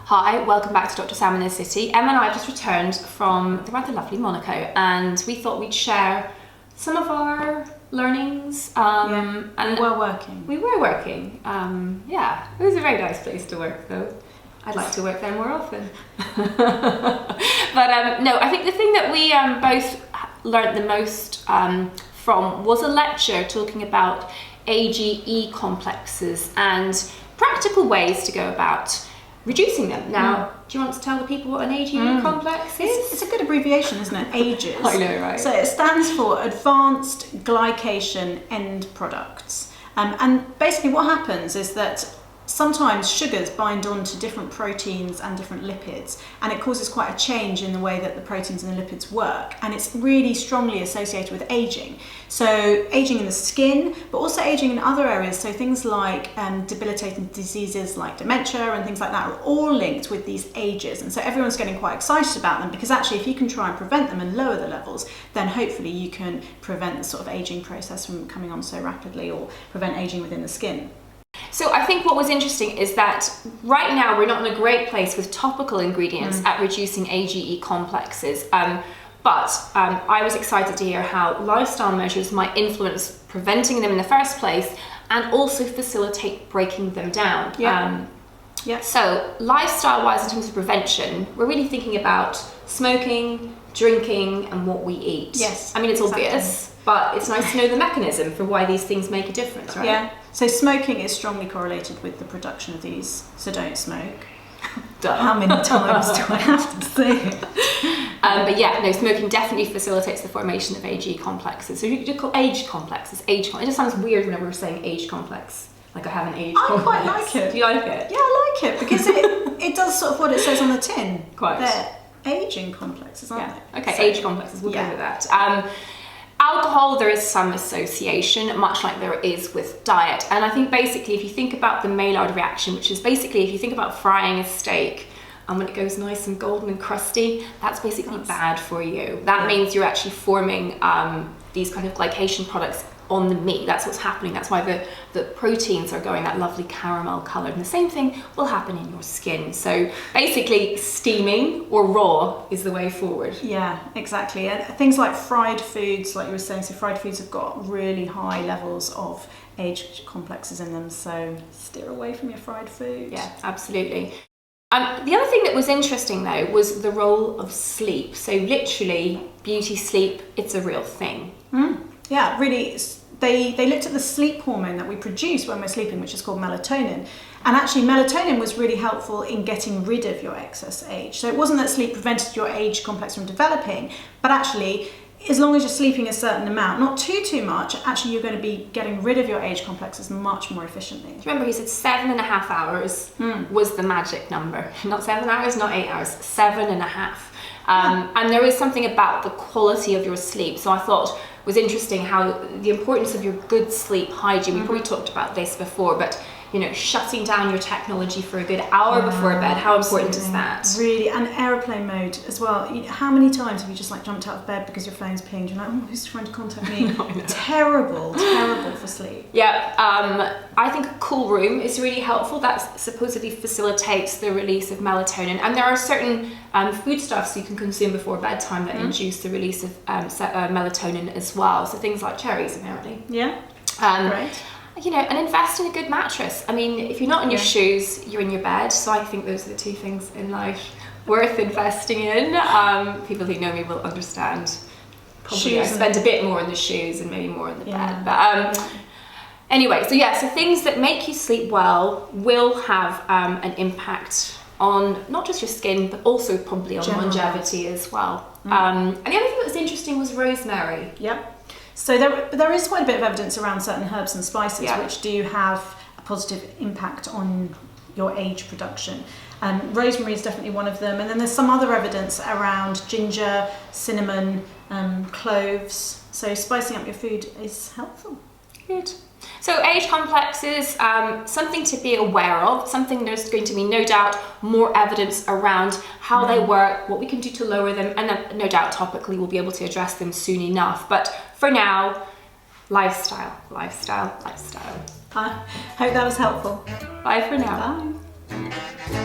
Hi, welcome back to Dr. Sam in the City. Emma and I have just returned from the rather lovely Monaco, and we thought we'd share some of our learnings. And we were working. We were working. Yeah, it was a very nice place to work though. I'd like to work there more often. But no, I think the thing that we both learnt the most from was a lecture talking about a.g.e complexes and practical ways to go about reducing them. Now, do you want to tell the people what an a.g.e complex is? It's a good abbreviation, isn't it? AGEs. I know, right? So it stands for Advanced Glycation End Products. And basically what happens is that sometimes sugars bind on to different proteins and different lipids, and it causes quite a change in the way that the proteins and the lipids work, and it's really strongly associated with aging. So aging in the skin, but also aging in other areas, so things like debilitating diseases like dementia and things like that are all linked with these ages, and so everyone's getting quite excited about them because actually if you can try and prevent them and lower the levels, then hopefully you can prevent the sort of aging process from coming on so rapidly or prevent aging within the skin. So I think what was interesting is that right now we're not in a great place with topical ingredients at reducing a.g.e complexes, but I was excited to hear how lifestyle measures might influence preventing them in the first place and also facilitate breaking them down. So lifestyle-wise, in terms of prevention, we're really thinking about smoking, drinking and what we eat. Yes, I mean, it's obvious, but it's nice to know the mechanism for why these things make a difference, right? Yeah. So smoking is strongly correlated with the production of these, so don't smoke. How many times do I have to say it? But yeah, no, smoking definitely facilitates the formation of a.g.e complexes. So you could call age complexes, age complex. It just sounds weird whenever we're saying age complex. Like I have an age complex. I quite like it. Do you like it? Yeah, I like it because it does sort of what it says on the tin. Quite. They're aging complexes, aren't they? Okay, so, age complexes, we'll go with that. Alcohol, there is some association, much like there is with diet. And I think basically if you think about the Maillard reaction, which is basically if you think about frying a steak and when it goes nice and golden and crusty, that's basically bad for you. That means you're actually forming these kind of glycation products on the meat. That's what's happening. That's why the proteins are going that lovely caramel colour. And the same thing will happen in your skin. So basically steaming or raw is the way forward. Yeah, exactly. And things like fried foods, like you were saying, so fried foods have got really high levels of age complexes in them. So steer away from your fried food. Yeah, absolutely. The other thing that was interesting though was the role of sleep. So literally beauty sleep, it's a real thing. Yeah, really, they looked at the sleep hormone that we produce when we're sleeping, which is called melatonin. And actually melatonin was really helpful in getting rid of your excess age. So it wasn't that sleep prevented your age complex from developing, but actually, as long as you're sleeping a certain amount, not too much, actually you're going to be getting rid of your age complexes much more efficiently. Remember, he said 7.5 hours was the magic number. Not 7 hours, not 8 hours, 7.5. And there is something about the quality of your sleep. So I thought it was interesting how the importance of your good sleep hygiene, we probably talked about this before, but you know, shutting down your technology for a good hour before bed, how important is that? Really, and airplane mode as well. How many times have you just like jumped out of bed because your phone's pinged? You're like, oh, who's trying to contact me? Terrible for sleep. Yeah, I think a cool room is really helpful. That supposedly facilitates the release of melatonin. And there are certain foodstuffs you can consume before bedtime that induce the release of melatonin as well. So things like cherries, apparently. Yeah, great. You know, and invest in a good mattress. I mean, if you're not in your shoes, you're in your bed. So I think those are the two things in life worth investing in. People who know me will understand. Probably I spend a bit more on the shoes and maybe more on the bed. But anyway, so things that make you sleep well will have an impact on not just your skin, but also probably on longevity as well. And the other thing that was interesting was rosemary. Yep. So there is quite a bit of evidence around certain herbs and spices which do have a positive impact on your age production. Rosemary is definitely one of them, and then there's some other evidence around ginger, cinnamon, cloves. So spicing up your food is helpful. Good. So age complexes, something to be aware of, something there's going to be no doubt more evidence around how they work, what we can do to lower them, and then no doubt topically we'll be able to address them soon enough. But for now, lifestyle. I hope that was helpful. Bye for now. Bye.